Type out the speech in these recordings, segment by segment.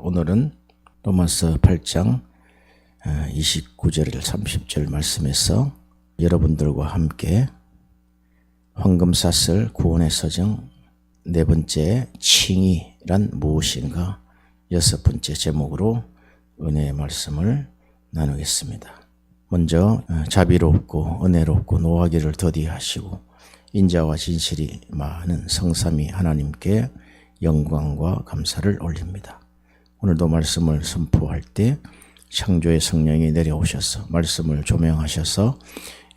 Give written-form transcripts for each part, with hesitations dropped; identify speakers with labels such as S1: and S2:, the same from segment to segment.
S1: 오늘은 로마서 8장 29절 30절 말씀에서 여러분들과 함께 황금사슬 구원의 서정 네 번째 칭의란 무엇인가 여섯 번째 제목으로 은혜의 말씀을 나누겠습니다. 먼저 자비롭고 은혜롭고 노하기를 더디하시고 인자와 진실이 많은 성삼위 하나님께 영광과 감사를 올립니다. 오늘도 말씀을 선포할 때 창조의 성령이 내려오셔서 말씀을 조명하셔서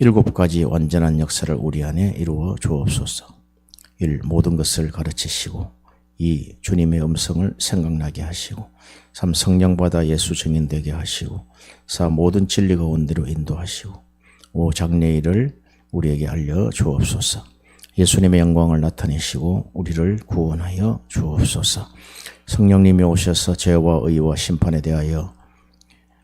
S1: 7가지 완전한 역사를 우리 안에 이루어 주옵소서. 1. 모든 것을 가르치시고 2. 주님의 음성을 생각나게 하시고 3. 성령 받아 예수 증인되게 하시고 4. 모든 진리가 온 대로 인도하시고 5. 장래일을 우리에게 알려 주옵소서. 예수님의 영광을 나타내시고 우리를 구원하여 주옵소서. 성령님이 오셔서 죄와 의와 심판에 대하여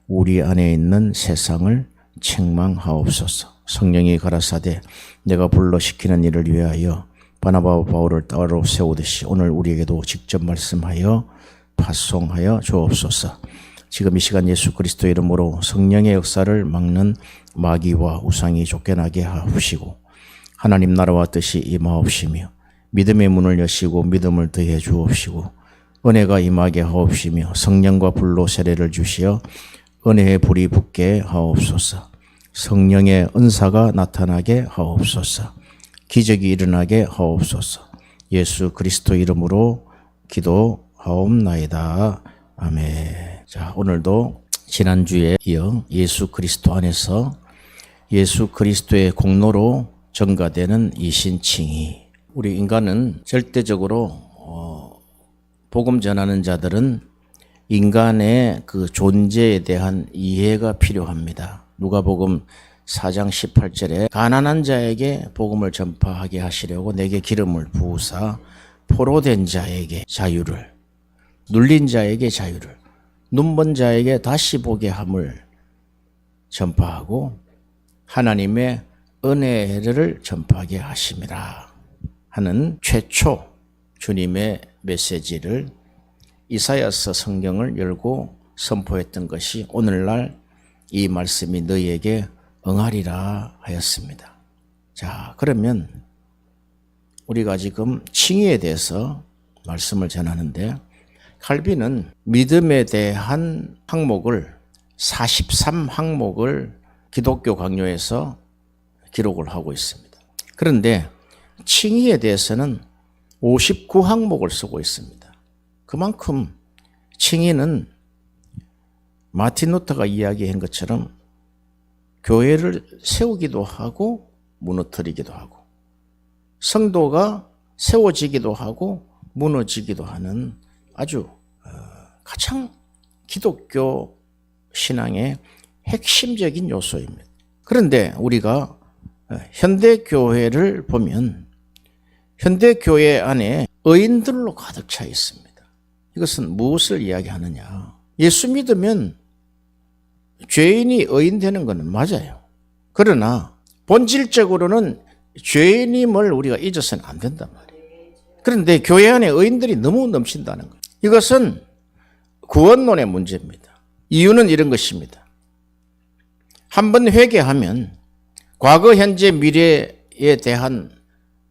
S1: 우리 안에 있는 세상을 책망하옵소서. 성령이 가라사대 내가 불러 시키는 일을 위하여 바나바와 바울을 따로 세우듯이 오늘 우리에게도 직접 말씀하여 파송하여 주옵소서. 지금 이 시간 예수 그리스도 이름으로 성령의 역사를 막는 마귀와 우상이 쫓겨나게 하옵시고 하나님 나라와 뜻이 임하옵시며 믿음의 문을 여시고 믿음을 더해 주옵시고 은혜가 임하게 하옵시며 성령과 불로 세례를 주시어 은혜의 불이 붙게 하옵소서. 성령의 은사가 나타나게 하옵소서. 기적이 일어나게 하옵소서. 예수 그리스도 이름으로 기도하옵나이다. 아멘. 자, 오늘도 지난주에 이어 예수 그리스도 안에서 예수 그리스도의 공로로 전가되는 이신칭의. 우리 인간은 절대적으로 복음 전하는 자들은 인간의 그 존재에 대한 이해가 필요합니다. 누가복음 4장 18절에 가난한 자에게 복음을 전파하게 하시려고 내게 기름을 부으사 포로된 자에게 자유를, 눌린 자에게 자유를, 눈먼 자에게 다시 보게 함을 전파하고 하나님의 은혜를 전파하게 하심이라 하는 최초 주님의 메시지를 이사야서 성경을 열고 선포했던 것이 오늘날 이 말씀이 너희에게 응하리라 하였습니다. 자, 그러면 우리가 지금 칭의에 대해서 말씀을 전하는데 칼빈은 믿음에 대한 항목을 43항목을 기독교 강요에서 기록을 하고 있습니다. 그런데 칭의에 대해서는 59항목을 쓰고 있습니다. 그만큼 칭의는 마틴 루터가 이야기한 것처럼 교회를 세우기도 하고 무너뜨리기도 하고 성도가 세워지기도 하고 무너지기도 하는 아주 가장 기독교 신앙의 핵심적인 요소입니다. 그런데 우리가 현대교회를 보면 현대교회 안에 의인들로 가득 차 있습니다. 이것은 무엇을 이야기하느냐? 예수 믿으면 죄인이 의인 되는 것은 맞아요. 그러나 본질적으로는 죄인임을 우리가 잊어서는 안 된단 말이에요. 그런데 교회 안에 의인들이 너무 넘친다는 거예요. 이것은 구원론의 문제입니다. 이유는 이런 것입니다. 한번 회개하면 과거, 현재, 미래에 대한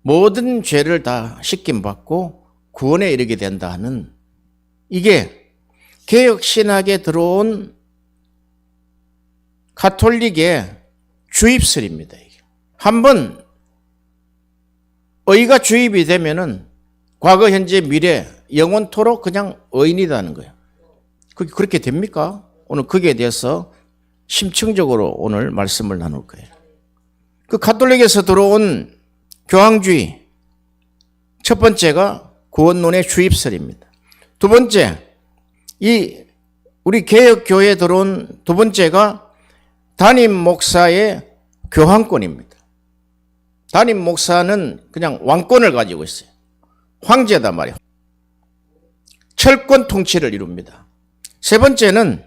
S1: 모든 죄를 다 씻김받고 구원에 이르게 된다 하는 이게 개혁신학에 들어온 가톨릭의 주입설입니다. 한번 의가 주입이 되면은 과거, 현재, 미래 영원토록 그냥 의인이라는 거예요. 그렇게 됩니까? 오늘 거기에 대해서 심층적으로 오늘 말씀을 나눌 거예요. 그 가톨릭에서 들어온 교황주의 첫 번째가 구원론의 주입설입니다. 두 번째, 우리 개혁교회에 들어온 두 번째가 담임 목사의 교황권입니다. 담임 목사는 그냥 왕권을 가지고 있어요. 황제단 말이에요. 철권 통치를 이룹니다. 세 번째는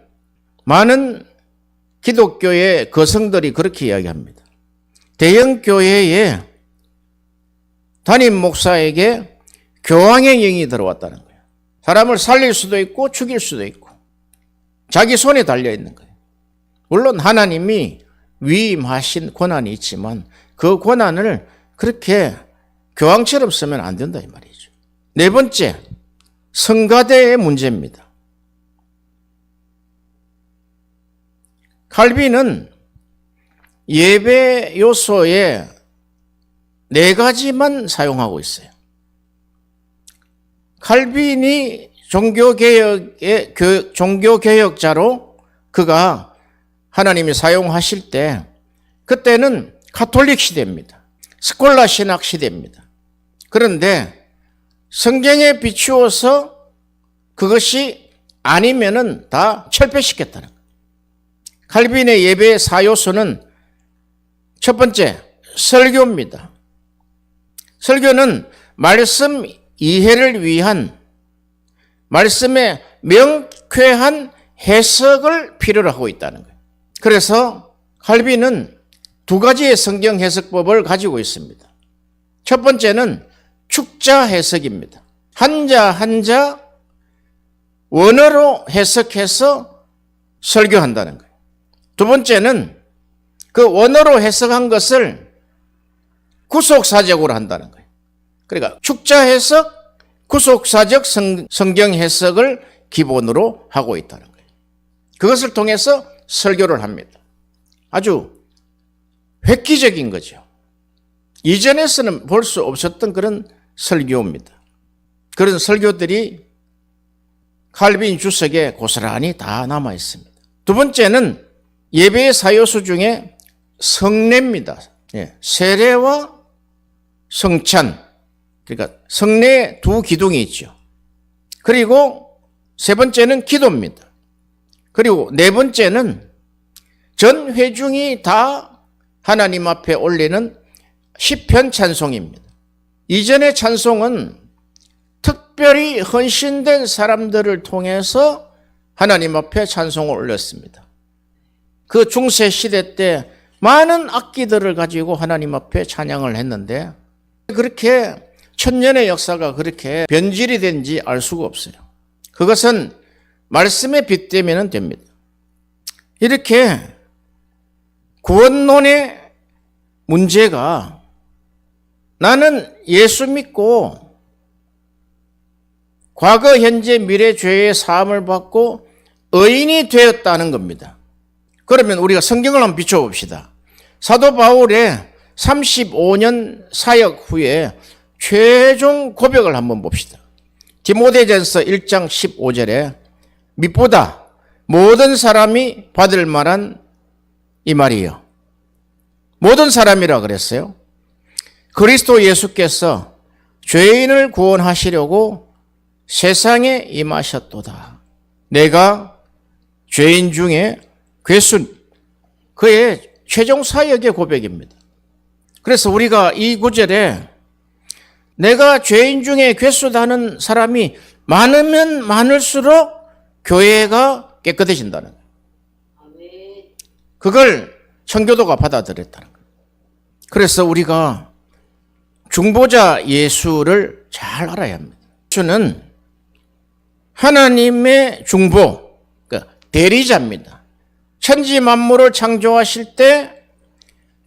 S1: 많은 기독교의 거성들이 그렇게 이야기합니다. 대형 교회에 담임 목사에게 교황의 영이 들어왔다는 거예요. 사람을 살릴 수도 있고 죽일 수도 있고 자기 손에 달려 있는 거예요. 물론 하나님이 위임하신 권한이 있지만 그 권한을 그렇게 교황처럼 쓰면 안 된다 이 말이죠. 네 번째, 성가대의 문제입니다. 칼빈은 예배 요소에 네 가지만 사용하고 있어요. 칼빈이 종교개혁자로 그가 하나님이 사용하실 때 그때는 가톨릭 시대입니다. 스콜라 신학 시대입니다. 그런데 성경에 비추어서 그것이 아니면은 다 철폐시켰다는 거예요. 칼빈의 예배의 4요소는 첫 번째, 설교입니다. 설교는 말씀 이해를 위한 말씀의 명쾌한 해석을 필요로 하고 있다는 거예요. 그래서 칼빈은 두 가지의 성경 해석법을 가지고 있습니다. 첫 번째는 축자 해석입니다. 한자 한자 원어로 해석해서 설교한다는 거예요. 두 번째는 그 원어로 해석한 것을 구속사적으로 한다는 거예요. 그러니까 축자 해석, 구속사적 성경 해석을 기본으로 하고 있다는 거예요. 그것을 통해서 설교를 합니다. 아주 획기적인 거죠. 이전에서는 볼 수 없었던 그런 설교입니다. 그런 설교들이 칼빈 주석에 고스란히 다 남아 있습니다. 두 번째는 예배의 4요소 중에 성례입니다. 세례와 성찬, 그러니까 성례 두 기둥이 있죠. 그리고 세 번째는 기도입니다. 그리고 네 번째는 전 회중이 다 하나님 앞에 올리는 시편 찬송입니다. 이전의 찬송은 특별히 헌신된 사람들을 통해서 하나님 앞에 찬송을 올렸습니다. 그 중세 시대 때 많은 악기들을 가지고 하나님 앞에 찬양을 했는데 그렇게 천년의 역사가 그렇게 변질이 된지 알 수가 없어요. 그것은 말씀에 빗대면 됩니다. 이렇게 구원론의 문제가 나는 예수 믿고 과거, 현재, 미래 죄의 사함을 받고 의인이 되었다는 겁니다. 그러면 우리가 성경을 한번 비춰봅시다. 사도 바울의 35년 사역 후에 최종 고백을 한번 봅시다. 디모데전서 1장 15절에 밑보다 모든 사람이 받을 만한 이 말이요. 모든 사람이라 그랬어요. 그리스도 예수께서 죄인을 구원하시려고 세상에 임하셨도다. 내가 죄인 중에 괴순, 그의 최종 사역의 고백입니다. 그래서 우리가 이 구절에 내가 죄인 중에 괴수다는 사람이 많으면 많을수록 교회가 깨끗해진다는 거예요. 그걸 청교도가 받아들였다는 거예요. 그래서 우리가 중보자 예수를 잘 알아야 합니다. 예수는 하나님의 중보, 대리자입니다. 천지 만물을 창조하실 때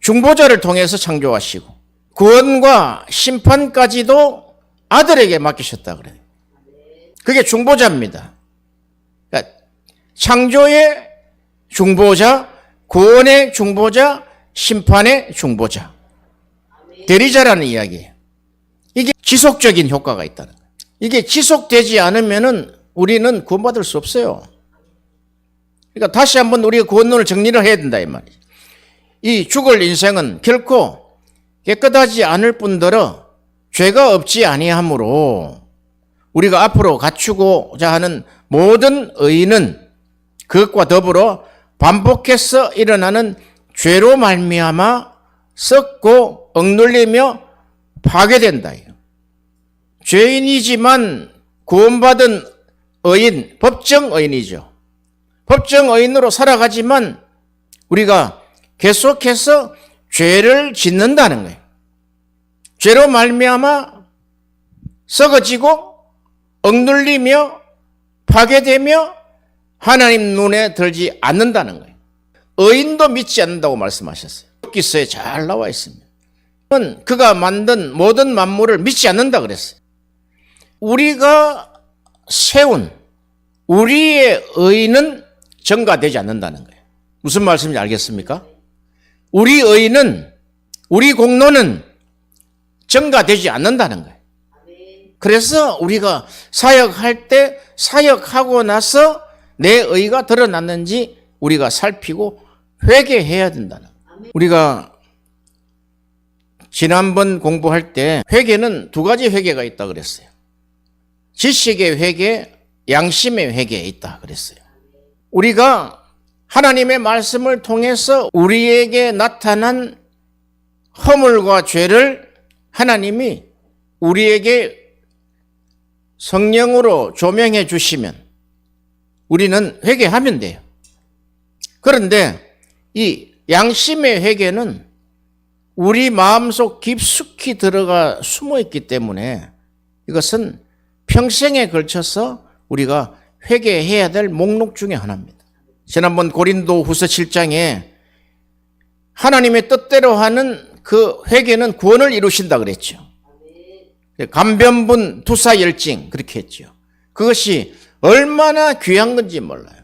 S1: 중보자를 통해서 창조하시고 구원과 심판까지도 아들에게 맡기셨다 그래요. 그게 중보자입니다. 그러니까 창조의 중보자, 구원의 중보자, 심판의 중보자. 대리자라는 이야기예요. 이게 지속적인 효과가 있다는 거예요. 이게 지속되지 않으면은 우리는 구원받을 수 없어요. 그러니까 다시 한번 우리가 구원론을 정리를 해야 된다 이 말이에요. 이 죽을 인생은 결코 깨끗하지 않을 뿐더러 죄가 없지 아니하므로 우리가 앞으로 갖추고자 하는 모든 의인은 그것과 더불어 반복해서 일어나는 죄로 말미암아 썩고 억눌리며 파괴된다. 죄인이지만 구원받은 의인, 법정 의인이죠. 법정 의인으로 살아가지만 우리가 계속해서 죄를 짓는다는 거예요. 죄로 말미암아 썩어지고 억눌리며 파괴되며 하나님 눈에 들지 않는다는 거예요. 의인도 믿지 않는다고 말씀하셨어요. 욥기서에 잘 나와 있습니다. 그가 만든 모든 만물을 믿지 않는다 그랬어요. 우리가 세운 우리의 의는 전가되지 않는다는 거예요. 무슨 말씀인지 알겠습니까? 우리 의는, 우리 공로는 전가되지 않는다는 거예요. 그래서 우리가 사역할 때 사역하고 나서 내 의가 드러났는지 우리가 살피고 회개해야 된다는 거예요. 우리가 지난번 공부할 때 회개는 두 가지 회개가 있다 그랬어요. 지식의 회개, 양심의 회개에 있다 그랬어요. 우리가 하나님의 말씀을 통해서 우리에게 나타난 허물과 죄를 하나님이 우리에게 성령으로 조명해 주시면 우리는 회개하면 돼요. 그런데 이 양심의 회개는 우리 마음속 깊숙이 들어가 숨어 있기 때문에 이것은 평생에 걸쳐서 우리가 회개해야 될 목록 중에 하나입니다. 지난번 고린도 후서 7장에 하나님의 뜻대로 하는 그 회개는 구원을 이루신다 그랬죠. 감변분 투사열징 그렇게 했죠. 그것이 얼마나 귀한 건지 몰라요.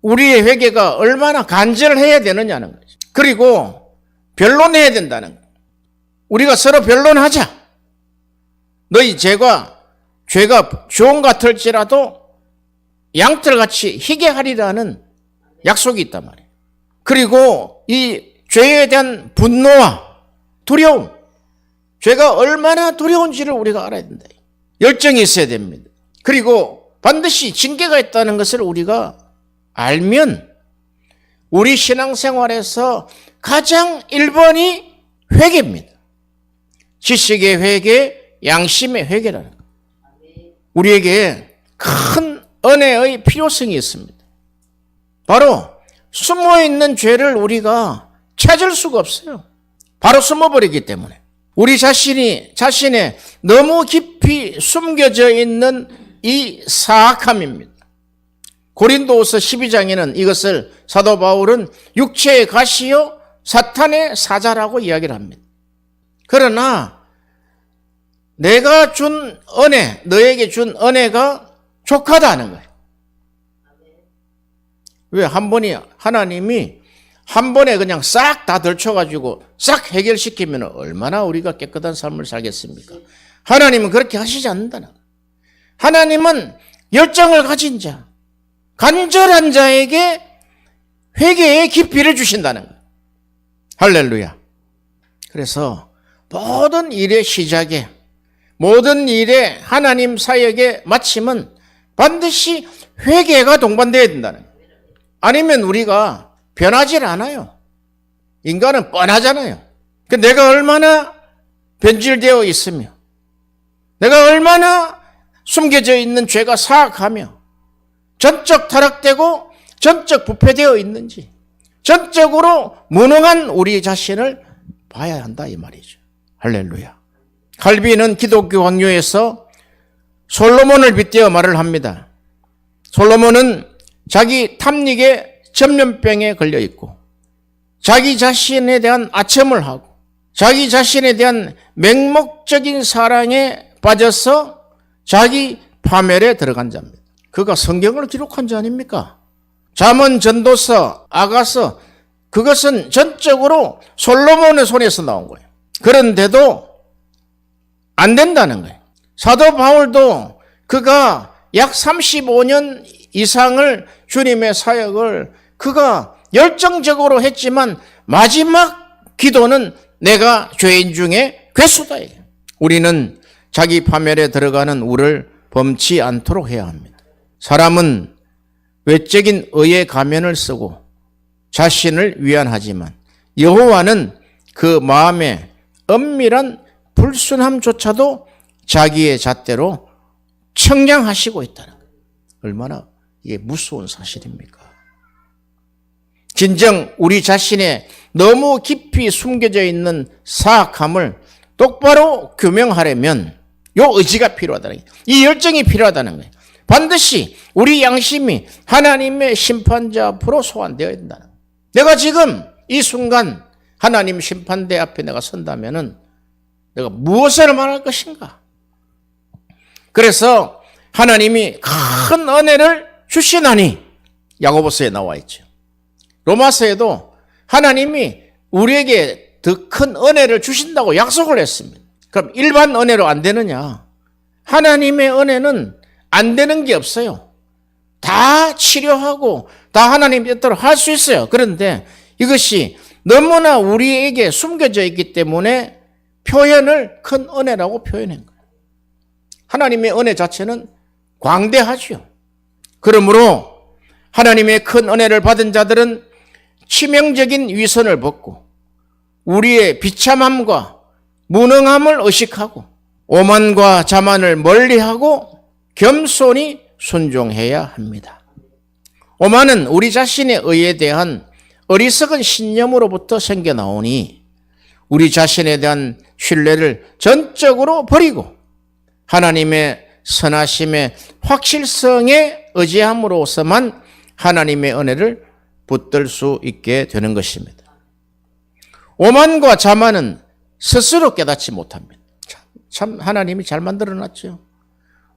S1: 우리의 회개가 얼마나 간절해야 되느냐는 거죠. 그리고 변론해야 된다는 거예요. 우리가 서로 변론하자. 너희 죄가 주홍 같을지라도 양털같이 희게 하리라는 약속이 있단 말이에요. 그리고 이 죄에 대한 분노와 두려움, 죄가 얼마나 두려운지를 우리가 알아야 된다. 열정이 있어야 됩니다. 그리고 반드시 징계가 있다는 것을 우리가 알면 우리 신앙생활에서 가장 1번이 회개입니다. 지식의 회개, 양심의 회개라는 것. 우리에게 큰 은혜의 필요성이 있습니다. 바로 숨어있는 죄를 우리가 찾을 수가 없어요. 바로 숨어버리기 때문에. 우리 자신의 너무 깊이 숨겨져 있는 이 사악함입니다. 고린도후서 12장에는 이것을 사도 바울은 육체의 가시요 사탄의 사자라고 이야기를 합니다. 그러나 내가 준 은혜, 너에게 준 은혜가 족하다는 거예요. 왜 하나님이 한 번에 그냥 싹 다 덜쳐가지고 싹 해결시키면 얼마나 우리가 깨끗한 삶을 살겠습니까? 하나님은 그렇게 하시지 않는다는 거예요. 하나님은 열정을 가진 자, 간절한 자에게 회개의 깊이를 주신다는 거예요. 할렐루야. 그래서 모든 일의 시작에, 모든 일의 하나님 사역의 마침은 반드시 회개가 동반되어야 된다는 거예요. 아니면 우리가 변하질 않아요. 인간은 뻔하잖아요. 내가 얼마나 변질되어 있으며 내가 얼마나 숨겨져 있는 죄가 사악하며 전적 타락되고 전적 부패되어 있는지 전적으로 무능한 우리 자신을 봐야 한다 이 말이죠. 할렐루야. 칼빈은 기독교 강요에서 솔로몬을 빗대어 말을 합니다. 솔로몬은 자기 탐닉의 전염병에 걸려 있고 자기 자신에 대한 아첨을 하고 자기 자신에 대한 맹목적인 사랑에 빠져서 자기 파멸에 들어간 자입니다. 그가 성경을 기록한 자 아닙니까? 잠언, 전도서, 아가서 그것은 전적으로 솔로몬의 손에서 나온 거예요. 그런데도 안 된다는 거예요. 사도 바울도 그가 약 35년 이상을 주님의 사역을 그가 열정적으로 했지만 마지막 기도는 내가 죄인 중에 괴수다. 우리는 자기 파멸에 들어가는 우를 범치 않도록 해야 합니다. 사람은 외적인 의의 가면을 쓰고 자신을 위안하지만 여호와는 그 마음의 엄밀한 불순함조차도 자기의 잣대로 청량하시고 있다는 거예요. 얼마나 이게 무서운 사실입니까? 진정 우리 자신의 너무 깊이 숨겨져 있는 사악함을 똑바로 규명하려면 요 의지가 필요하다는 거예요. 이 열정이 필요하다는 거예요. 반드시 우리 양심이 하나님의 심판자 앞으로 소환되어야 된다는 거예요. 내가 지금 이 순간 하나님 심판대 앞에 내가 선다면은 내가 무엇을 말할 것인가? 그래서 하나님이 큰 은혜를 주시나니 야고보서에 나와 있죠. 로마서에도 하나님이 우리에게 더 큰 은혜를 주신다고 약속을 했습니다. 그럼 일반 은혜로 안 되느냐? 하나님의 은혜는 안 되는 게 없어요. 다 치료하고 다 하나님 뜻대로 할 수 있어요. 그런데 이것이 너무나 우리에게 숨겨져 있기 때문에 표현을 큰 은혜라고 표현한 거예요. 하나님의 은혜 자체는 광대하죠. 그러므로 하나님의 큰 은혜를 받은 자들은 치명적인 위선을 벗고 우리의 비참함과 무능함을 의식하고 오만과 자만을 멀리하고 겸손히 순종해야 합니다. 오만은 우리 자신의 의에 대한 어리석은 신념으로부터 생겨나오니 우리 자신에 대한 신뢰를 전적으로 버리고 하나님의 선하심의 확실성에 의지함으로써만 하나님의 은혜를 붙들 수 있게 되는 것입니다. 오만과 자만은 스스로 깨닫지 못합니다. 참 하나님이 잘 만들어놨죠.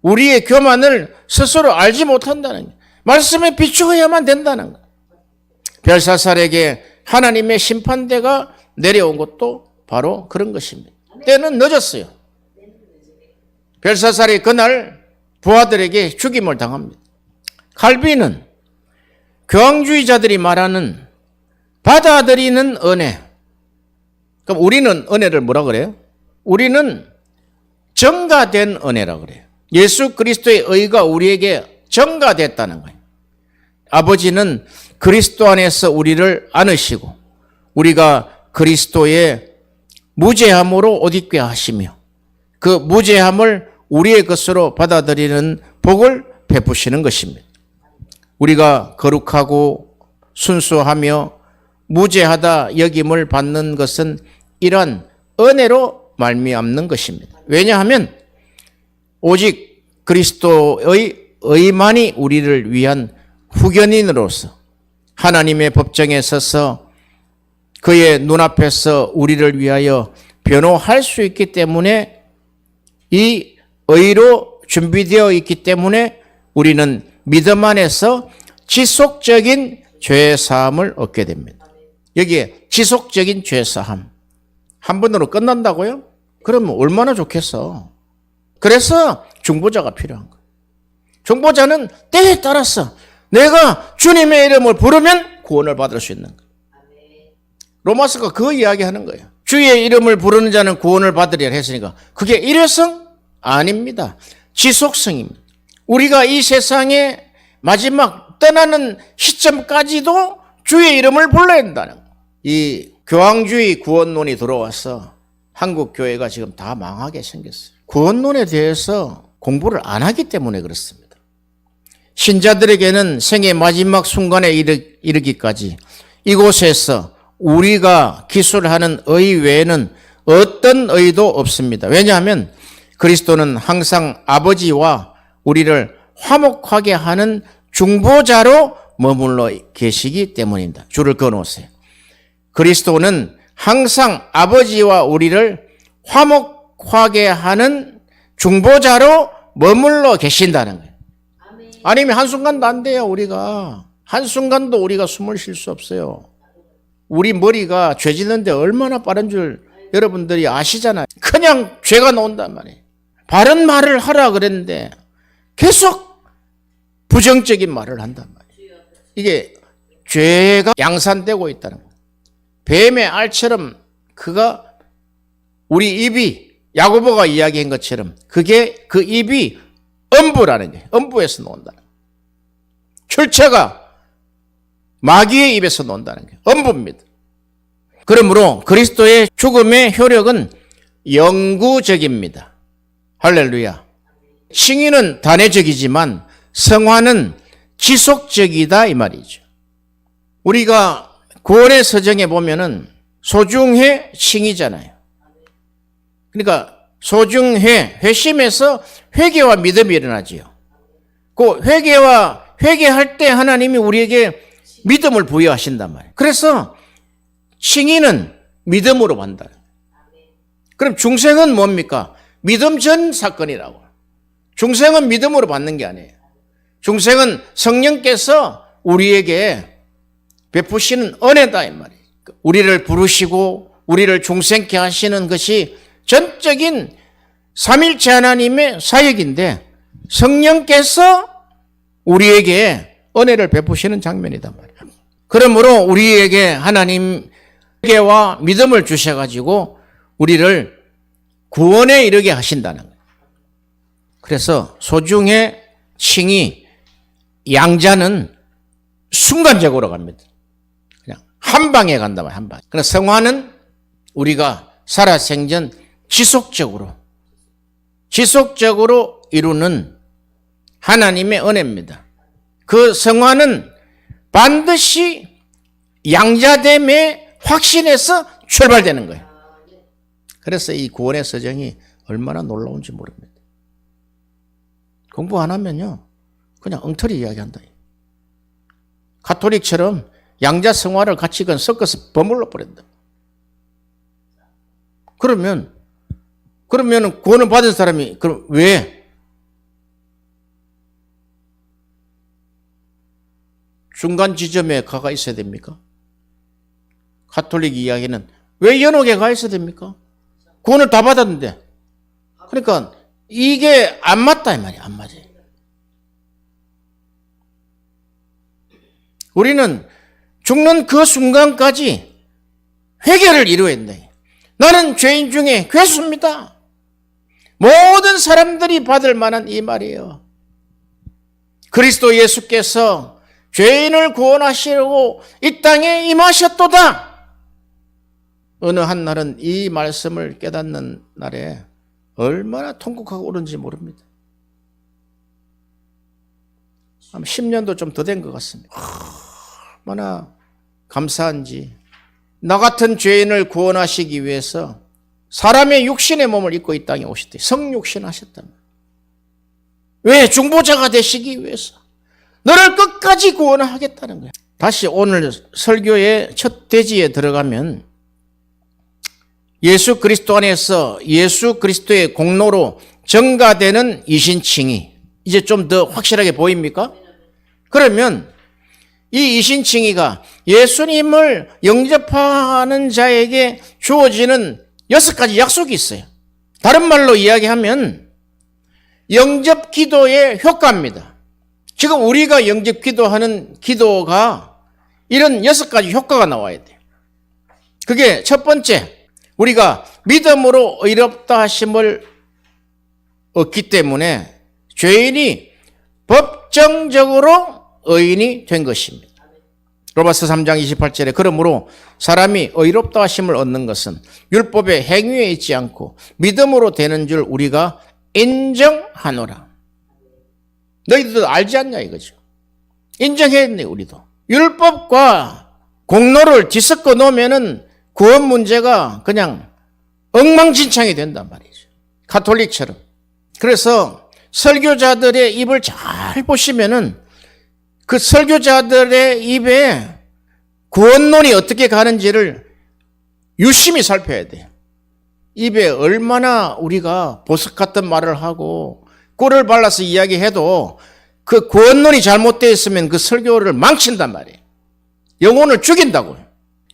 S1: 우리의 교만을 스스로 알지 못한다는 거예요. 말씀에 비추어야만 된다는 거예요. 벨사살에게 하나님의 심판대가 내려온 것도 바로 그런 것입니다. 때는 늦었어요. 벨사살이 그날 부하들에게 죽임을 당합니다. 칼빈은 교황주의자들이 말하는 받아들이는 은혜. 그럼 우리는 은혜를 뭐라 그래요? 우리는 증가된 은혜라 그래요. 예수 그리스도의 의가 우리에게 증가됐다는 거예요. 아버지는 그리스도 안에서 우리를 안으시고 우리가 그리스도의 무죄함으로 옷 입게 하시며 그 무죄함을 우리의 것으로 받아들이는 복을 베푸시는 것입니다. 우리가 거룩하고 순수하며 무죄하다 여김을 받는 것은 이러한 은혜로 말미암는 것입니다. 왜냐하면 오직 그리스도의 의만이 우리를 위한 후견인으로서 하나님의 법정에 서서 그의 눈앞에서 우리를 위하여 변호할 수 있기 때문에 이 의로 준비되어 있기 때문에 우리는 믿음 안에서 지속적인 죄사함을 얻게 됩니다. 여기에 지속적인 죄사함 한 번으로 끝난다고요? 그러면 얼마나 좋겠어. 그래서 중보자가 필요한 거예요. 중보자는 때에 따라서 내가 주님의 이름을 부르면 구원을 받을 수 있는 거예요. 로마서가 그 이야기하는 거예요. 주의 이름을 부르는 자는 구원을 받으리라 했으니까 그게 일회성? 아닙니다. 지속성입니다. 우리가 이 세상의 마지막 떠나는 시점까지도 주의 이름을 불러야 된다는 거예요. 이 교황주의 구원론이 들어와서 한국 교회가 지금 다 망하게 생겼어요. 구원론에 대해서 공부를 안 하기 때문에 그렇습니다. 신자들에게는 생의 마지막 순간에 이르기까지 이곳에서 우리가 기술하는 의 외에는 어떤 의도 없습니다. 왜냐하면 그리스도는 항상 아버지와 우리를 화목하게 하는 중보자로 머물러 계시기 때문입니다. 줄을 그어놓으세요. 그리스도는 항상 아버지와 우리를 화목하게 하는 중보자로 머물러 계신다는 거예요. 아니면 한순간도 안 돼요. 우리가 한순간도 우리가 숨을 쉴 수 없어요. 우리 머리가 죄 짓는데 얼마나 빠른 줄 여러분들이 아시잖아요. 그냥 죄가 나온단 말이에요. 바른 말을 하라 그랬는데 계속 부정적인 말을 한단 말이에요. 이게 죄가 양산되고 있다는 거예요. 뱀의 알처럼 그가 우리 입이 야고보가 이야기한 것처럼 그게 그 입이 음부라는 거예요. 음부에서 나온다는 거예요. 출처가 마귀의 입에서 나온다는 거예요. 음부입니다. 그러므로 그리스도의 죽음의 효력은 영구적입니다. 할렐루야. 칭의는 단회적이지만 성화는 지속적이다 이 말이죠. 우리가 구원의 서정에 보면은 소중해 칭의잖아요. 그러니까 소중회, 회심에서 회개와 믿음이 일어나지요. 그 회개할 때 하나님이 우리에게 믿음을 부여하신단 말이에요. 그래서 칭의는 믿음으로 받는다. 그럼 중생은 뭡니까? 믿음 전 사건이라고. 중생은 믿음으로 받는 게 아니에요. 중생은 성령께서 우리에게 베푸시는 은혜다 이 말이에요. 우리를 부르시고 우리를 중생케 하시는 것이 전적인 삼일체 하나님의 사역인데 성령께서 우리에게 은혜를 베푸시는 장면이단 말이에요. 그러므로 우리에게 하나님 회개와 믿음을 주셔가지고 우리를 구원에 이르게 하신다는 거예요. 그래서 소중의 칭의, 양자는 순간적으로 갑니다. 그냥 한 방에 간다 말이에요. 한 방. 그러나 성화는 우리가 살아생전 지속적으로 이루는 하나님의 은혜입니다. 그 성화는 반드시 양자됨의 확신에서 출발되는 거예요. 그래서 이 구원의 서정이 얼마나 놀라운지 모릅니다. 공부 안 하면요, 그냥 엉터리 이야기한다. 가톨릭처럼 양자 성화를 같이 섞어서 버물러 버린다. 그러면 구원을 받은 사람이 그럼 왜 중간 지점에 가가 있어야 됩니까? 가톨릭 이야기는 왜 연옥에 가 있어야 됩니까? 구원을 다 받았는데. 그러니까 이게 안 맞다 이 말이야. 안 맞아요. 우리는 죽는 그 순간까지 회개를 이루어야 된다. 나는 죄인 중에 괴수입니다. 모든 사람들이 받을 만한 이 말이에요. 그리스도 예수께서 죄인을 구원하시려고 이 땅에 임하셨도다. 어느 한 날은 이 말씀을 깨닫는 날에 얼마나 통곡하고 오는지 모릅니다. 아마 10년도 좀 더 된 것 같습니다. 얼마나 감사한지. 나 같은 죄인을 구원하시기 위해서 사람의 육신의 몸을 입고 이 땅에 오셨대. 성육신 하셨단 말이에요. 왜? 중보자가 되시기 위해서. 너를 끝까지 구원하겠다는 거야. 다시 오늘 설교의 첫 대지에 들어가면 예수 그리스도 안에서 예수 그리스도의 공로로 전가되는 이신칭의. 이제 좀 더 확실하게 보입니까? 그러면 이 이신칭의가 예수님을 영접하는 자에게 주어지는 6가지 약속이 있어요. 다른 말로 이야기하면 영접 기도의 효과입니다. 지금 우리가 영접 기도하는 기도가 이런 6가지 효과가 나와야 돼요. 그게 첫 번째, 우리가 믿음으로 의롭다 하심을 얻기 때문에 죄인이 법정적으로 의인이 된 것입니다. 로마서 3장 28절에 그러므로 사람이 의롭다 하심을 얻는 것은 율법의 행위에 있지 않고 믿음으로 되는 줄 우리가 인정하노라. 너희들도 알지 않냐 이거죠. 인정했네 우리도. 율법과 공로를 뒤섞어 놓으면은 구원 문제가 그냥 엉망진창이 된단 말이죠. 가톨릭처럼. 그래서 설교자들의 입을 잘 보시면은 그 설교자들의 입에 구원론이 어떻게 가는지를 유심히 살펴야 돼요. 입에 얼마나 우리가 보석 같은 말을 하고 꿀을 발라서 이야기해도 그 구원론이 잘못되어 있으면 그 설교를 망친단 말이에요. 영혼을 죽인다고요.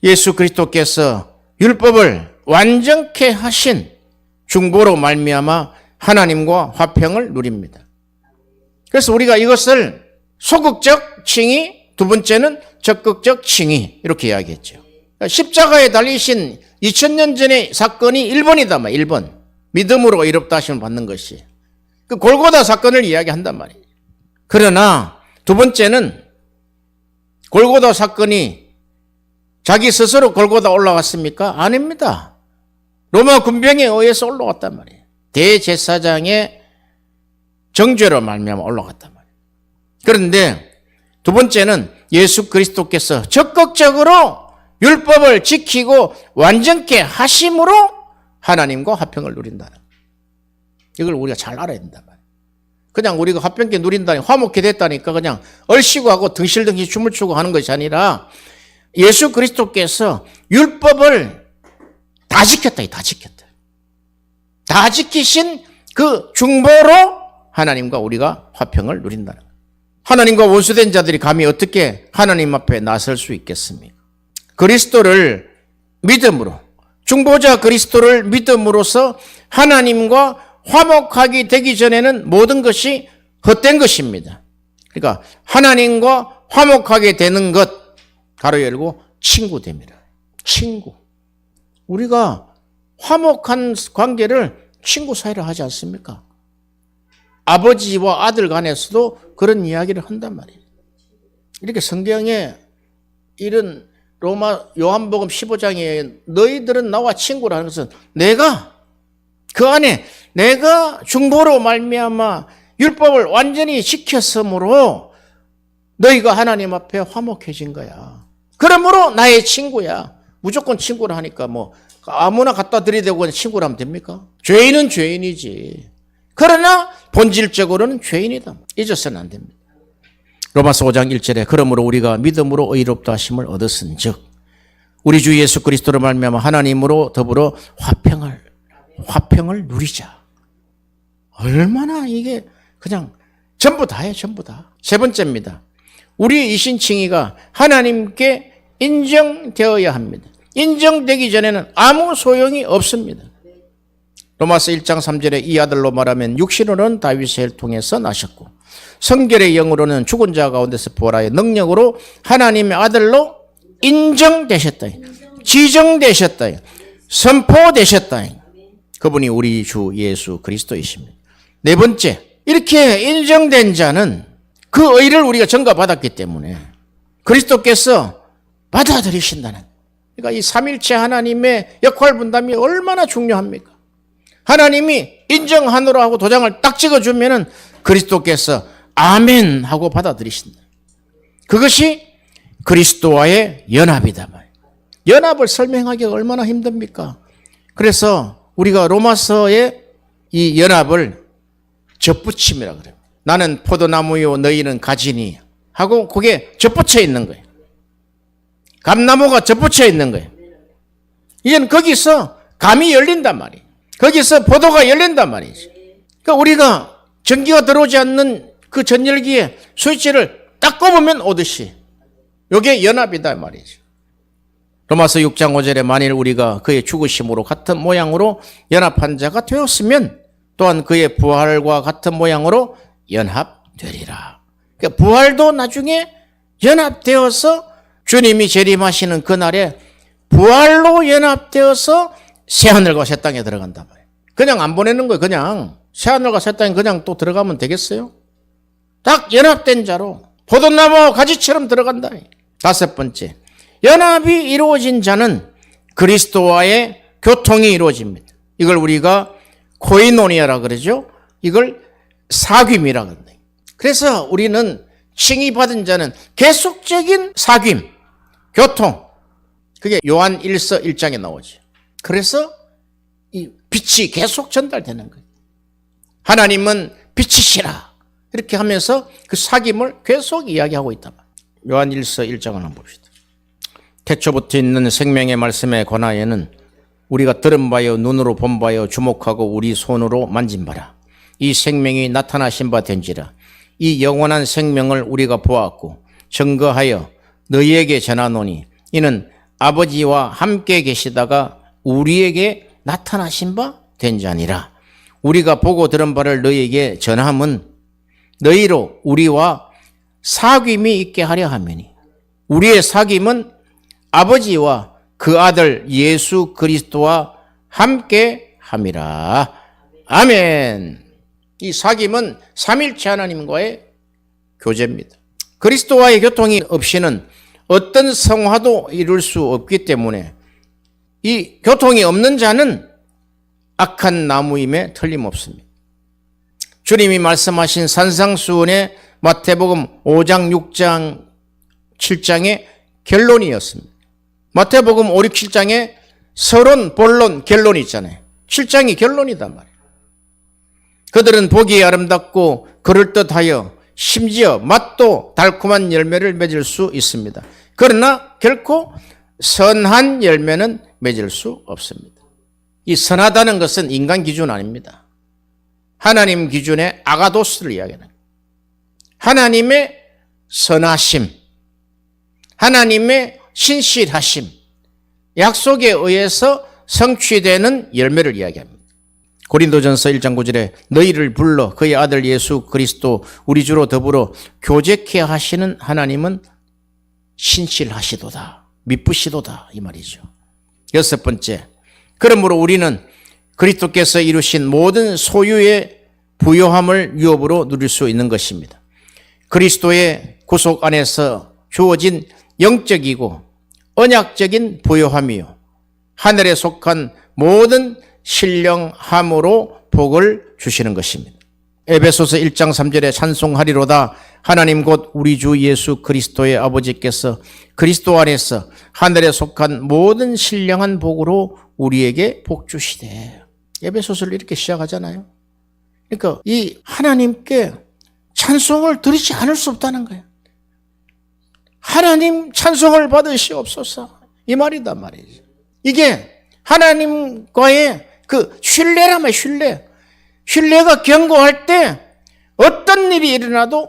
S1: 예수 그리스도께서 율법을 완전케 하신 중보로 말미암아 하나님과 화평을 누립니다. 그래서 우리가 이것을 소극적 칭의, 두 번째는 적극적 칭의 이렇게 이야기했죠. 십자가에 달리신 2000년 전의 사건이 1번이다. 1번. 믿음으로 의롭다 하심을 받는 것이. 그 골고다 사건을 이야기한단 말이에요. 그러나 두 번째는 골고다 사건이 자기 스스로 골고다 올라갔습니까? 아닙니다. 로마 군병에 의해서 올라갔단 말이에요. 대제사장의 정죄로 말미암아 올라갔단 말이에요. 그런데 두 번째는 예수 그리스도께서 적극적으로 율법을 지키고 완전케 하심으로 하나님과 화평을 누린다는 거예요. 이걸 우리가 잘 알아야 된단 말이에요. 그냥 우리가 화평케 누린다니 화목케 됐다니까 그냥 얼씨구 하고 덩실덩실 춤을 추고 하는 것이 아니라 예수 그리스도께서 율법을 다 지켰다. 다 지켰다. 다 지키신 그 중보로 하나님과 우리가 화평을 누린다는 거예요. 하나님과 원수된 자들이 감히 어떻게 하나님 앞에 나설 수 있겠습니까? 그리스도를 믿음으로, 중보자 그리스도를 믿음으로써 하나님과 화목하게 되기 전에는 모든 것이 헛된 것입니다. 그러니까 하나님과 화목하게 되는 것, 가로 열고 친구 됩니다. 친구. 우리가 화목한 관계를 친구 사이로 하지 않습니까? 아버지와 아들 간에서도 그런 이야기를 한단 말이에요. 이렇게 성경에 이런 로마 요한복음 15장에 너희들은 나와 친구라는 것은 내가 그 안에 내가 중보로 말미암아 율법을 완전히 지켰으므로 너희가 하나님 앞에 화목해진 거야. 그러므로 나의 친구야. 무조건 친구를 하니까 뭐 아무나 갖다 들이대고 친구를 하면 됩니까? 죄인은 죄인이지. 그러나 본질적으로는 죄인이다. 잊어서는 안 됩니다. 로마서 5장 1절에 그러므로 우리가 믿음으로 의롭다 하심을 얻었은즉 우리 주 예수 그리스도로 말미암아 하나님으로 더불어 화평을 누리자. 얼마나 이게 그냥 전부 다예요. 전부 다. 세 번째입니다. 우리 이신칭의가 하나님께 인정되어야 합니다. 인정되기 전에는 아무 소용이 없습니다. 로마서 1장 3절에 이 아들로 말하면 육신으로는 다윗을 통해서 나셨고 성결의 영으로는 죽은 자 가운데서 부활하여 능력으로 하나님의 아들로 인정되셨다. 지정되셨다. 선포되셨다. 그분이 우리 주 예수 그리스도이십니다. 네 번째, 이렇게 인정된 자는 그 의를 우리가 전가받았기 때문에 그리스도께서 받아들이신다는, 그러니까 이 삼일체 하나님의 역할 분담이 얼마나 중요합니까? 하나님이 인정하노라 하고 도장을 딱 찍어주면은 그리스도께서 아멘 하고 받아들이신다. 그것이 그리스도와의 연합이다. 연합을 설명하기가 얼마나 힘듭니까? 그래서 우리가 로마서의 이 연합을 접붙임이라 그래요. 나는 포도나무요 너희는 가지니 하고 그게 접붙여 있는 거예요. 감나무가 접붙여 있는 거예요. 이제는 거기서 감이 열린단 말이에요. 거기서 포도가 열린단 말이지. 그러니까 우리가 전기가 들어오지 않는 그 전열기에 스위치를 딱 꼽으면 오듯이 이게 연합이다 말이죠. 로마서 6장 5절에 만일 우리가 그의 죽으심으로 같은 모양으로 연합한 자가 되었으면 또한 그의 부활과 같은 모양으로 연합되리라. 그러니까 부활도 나중에 연합되어서 주님이 재림하시는 그날에 부활로 연합되어서 새하늘과 새 땅에 들어간단 말이에요. 그냥 안 보내는 거예요. 그냥 새하늘과 새 땅에 그냥 또 들어가면 되겠어요? 딱 연합된 자로 포도나무 가지처럼 들어간다. 다섯 번째, 연합이 이루어진 자는 그리스도와의 교통이 이루어집니다. 이걸 우리가 코이노니아라 그러죠. 이걸 사귐이라 그런다. 그래서 우리는 칭의받은 자는 계속적인 사귐, 교통, 그게 요한 1서 1장에 나오죠. 그래서 이 빛이 계속 전달되는 거예요. 하나님은 빛이시라 이렇게 하면서 그 사귐을 계속 이야기하고 있다. 요한 1서 1장을 한번 봅시다. 태초부터 있는 생명의 말씀에 관하여는 우리가 들은 바요 눈으로 본 바요 주목하고 우리 손으로 만진 바라. 이 생명이 나타나신 바 된지라. 이 영원한 생명을 우리가 보았고 증거하여 너희에게 전하노니 이는 아버지와 함께 계시다가 우리에게 나타나신 바 된 자니라. 우리가 보고 들은 바를 너희에게 전함은 너희로 우리와 사귐이 있게 하려 함이니 우리의 사귐은 아버지와 그 아들 예수 그리스도와 함께 함이라. 아멘. 이 사귐은 삼일체 하나님과의 교제입니다. 그리스도와의 교통이 없이는 어떤 성화도 이룰 수 없기 때문에 이 교통이 없는 자는 악한 나무임에 틀림없습니다. 주님이 말씀하신 산상수훈의 마태복음 5장, 6장, 7장의 결론이었습니다. 마태복음 5, 6, 7장에 서론, 본론, 결론이 있잖아요. 7장이 결론이단 말이에요. 그들은 보기에 아름답고 그럴듯하여 심지어 맛도 달콤한 열매를 맺을 수 있습니다. 그러나 결코 선한 열매는 맺을 수 없습니다. 이 선하다는 것은 인간 기준 아닙니다. 하나님 기준의 아가도스를 이야기하는 거예요. 하나님의 선하심, 하나님의 신실하심, 약속에 의해서 성취되는 열매를 이야기합니다. 고린도전서 1장 9절에 너희를 불러 그의 아들 예수 그리스도 우리 주로 더불어 교제케 하시는 하나님은 신실하시도다, 미쁘시도다 이 말이죠. 여섯 번째, 그러므로 우리는 그리스도께서 이루신 모든 소유의 부요함을 유업으로 누릴 수 있는 것입니다. 그리스도의 구속 안에서 주어진 영적이고 언약적인 부요함이요 하늘에 속한 모든 신령함으로 복을 주시는 것입니다. 에베소서 1장 3절에 찬송하리로다 하나님 곧 우리 주 예수 그리스도의 아버지께서 그리스도 안에서 하늘에 속한 모든 신령한 복으로 우리에게 복 주시되. 에베소서를 이렇게 시작하잖아요. 그러니까 이 하나님께 찬송을 드리지 않을 수 없다는 거예요. 하나님 찬송을 받으시옵소서 이 말이단 말이죠. 이게 하나님과의 그 신뢰란 말이에요. 신뢰가 견고할 때 어떤 일이 일어나도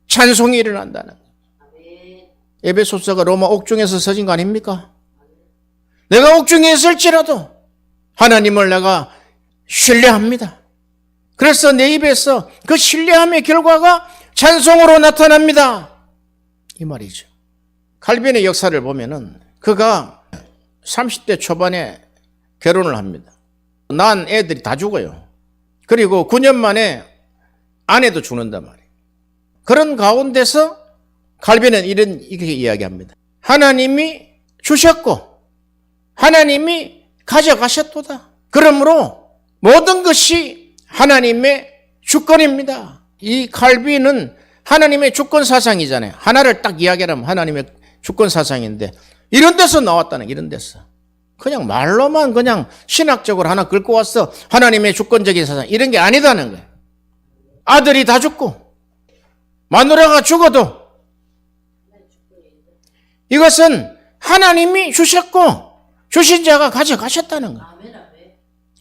S1: 찬송이 일어난다는 거예요. 에베소서가 로마 옥중에서 서진 거 아닙니까? 내가 옥중에 있을지라도 하나님을 내가 신뢰합니다. 그래서 내 입에서 그 신뢰함의 결과가 찬송으로 나타납니다. 이 말이죠. 칼빈의 역사를 보면은 그가 30대 초반에 결혼을 합니다. 난 애들이 다 죽어요. 그리고 9년 만에 아내도 죽는단 말이에요. 그런 가운데서 칼빈은 이렇게 이야기합니다. 하나님이 주셨고 하나님이 가져가셨도다. 그러므로 모든 것이 하나님의 주권입니다. 이 칼빈은 하나님의 주권 사상이잖아요. 하나를 딱 이야기하면 하나님의 주권 사상인데 이런 데서 나왔다는 이런 데서. 그냥 말로만 그냥 신학적으로 하나 긁고 왔어. 하나님의 주권적인 사상 이런 게 아니다는 거예요. 아들이 다 죽고 마누라가 죽어도 이것은 하나님이 주셨고 주신 자가 가져가셨다는 거예요.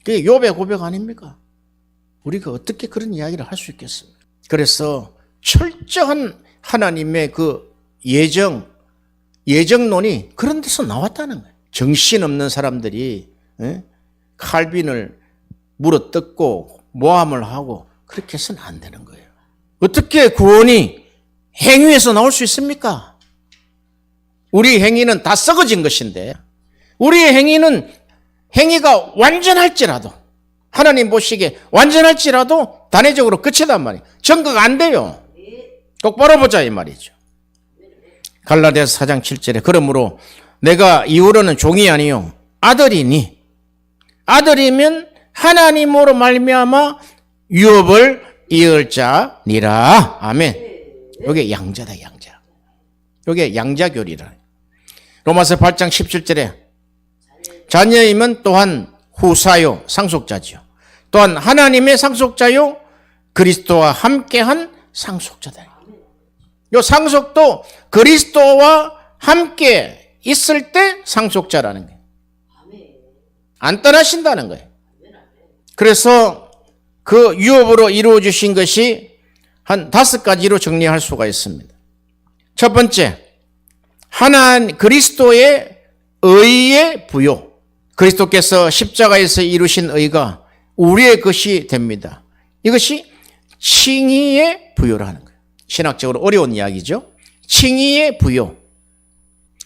S1: 그게 욥의 고백 아닙니까? 우리가 어떻게 그런 이야기를 할 수 있겠습니까? 그래서 철저한 하나님의 그 예정론이 그런 데서 나왔다는 거예요. 정신없는 사람들이 칼빈을 물어뜯고 모함을 하고 그렇게 해서는 안 되는 거예요. 어떻게 구원이 행위에서 나올 수 있습니까? 우리 행위는 다 썩어진 것인데 우리의 행위가 완전할지라도 하나님 보시기에 완전할지라도 단회적으로 끝이단 말이에요. 증거가 안 돼요. 똑바로 보자 이 말이죠. 갈라디아서 4장 7절에 그러므로 내가 이후로는 종이 아니요 아들이니 아들이면 하나님으로 말미암아 유업을 이을 자니라. 아멘. 이게 양자다 양자. 이게 양자교리라. 로마서 8장 17절에 자녀이면 또한 후사요 상속자지요. 또한 하나님의 상속자요 그리스도와 함께한 상속자다. 이 상속도 그리스도와 함께 있을 때 상속자라는 거예요. 안 떠나신다는 거예요. 그래서 그 유업으로 이루어 주신 것이 한 5가지로 정리할 수가 있습니다. 첫 번째, 그리스도의 의의 부요. 그리스도께서 십자가에서 이루신 의가 우리의 것이 됩니다. 이것이 칭의의 부요라는 거예요. 신학적으로 어려운 이야기죠. 칭의의 부요.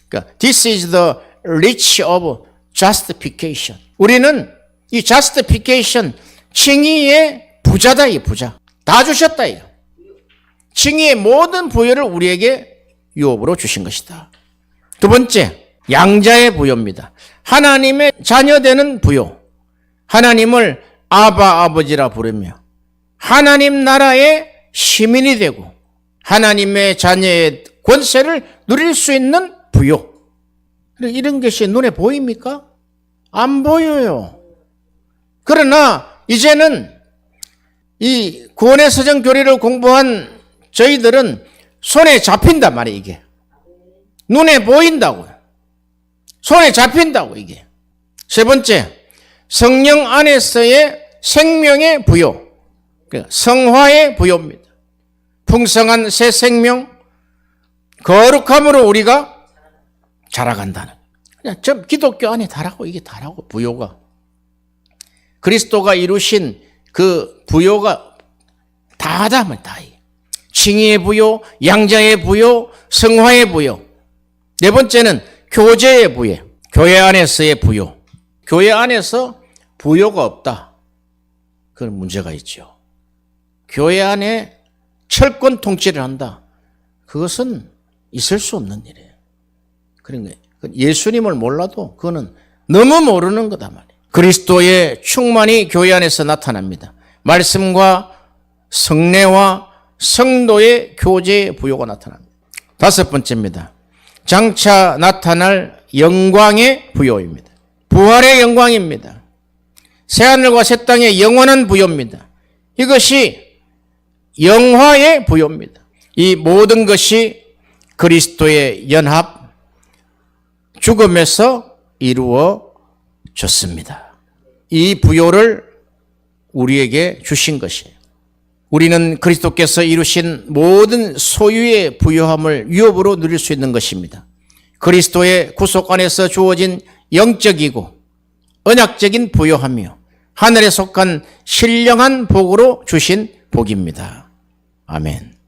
S1: 그러니까 this is the reach of justification. 우리는 이 justification, 칭의의 부자다, 이 부자. 다 주셨다, 이거. 칭의의 모든 부요를 우리에게 유업으로 주신 것이다. 두 번째, 양자의 부요입니다. 하나님의 자녀되는 부요. 하나님을 아바 아버지라 부르며 하나님 나라의 시민이 되고 하나님의 자녀의 권세를 누릴 수 있는 부요. 이런 것이 눈에 보입니까? 안 보여요. 그러나 이제는 이 구원의 서정 교리를 공부한 저희들은 손에 잡힌단 말이에요, 이게. 눈에 보인다고요. 손에 잡힌다고, 이게. 세 번째, 성령 안에서의 생명의 부요. 성화의 부요입니다. 풍성한 새 생명, 거룩함으로 우리가 자라간다는. 그냥 저 기독교 안에 다라고, 이게 다라고, 부요가. 그리스도가 이루신 그 부요가 다하다 하면 다해. 칭의의 부요, 양자의 부요, 성화의 부요. 네 번째는 교제의 부요. 교회 안에서의 부요. 교회 안에서 부요가 없다. 그런 문제가 있죠. 교회 안에 철권 통치를 한다. 그것은 있을 수 없는 일이에요. 그러니까 예수님을 몰라도 그거는 너무 모르는 거다 말이에요. 그리스도의 충만이 교회 안에서 나타납니다. 말씀과 성례와 성도의 교제의 부요가 나타납니다. 다섯 번째입니다. 장차 나타날 영광의 부요입니다. 부활의 영광입니다. 새하늘과 새 땅의 영원한 부요입니다. 이것이 영화의 부요입니다. 이 모든 것이 그리스도의 연합, 죽음에서 이루어졌습니다. 이 부요를 우리에게 주신 것이에요. 우리는 그리스도께서 이루신 모든 소유의 부요함을 유업으로 누릴 수 있는 것입니다. 그리스도의 구속 안에서 주어진 영적이고 언약적인 부요함이요, 하늘에 속한 신령한 복으로 주신 복입니다. 아멘.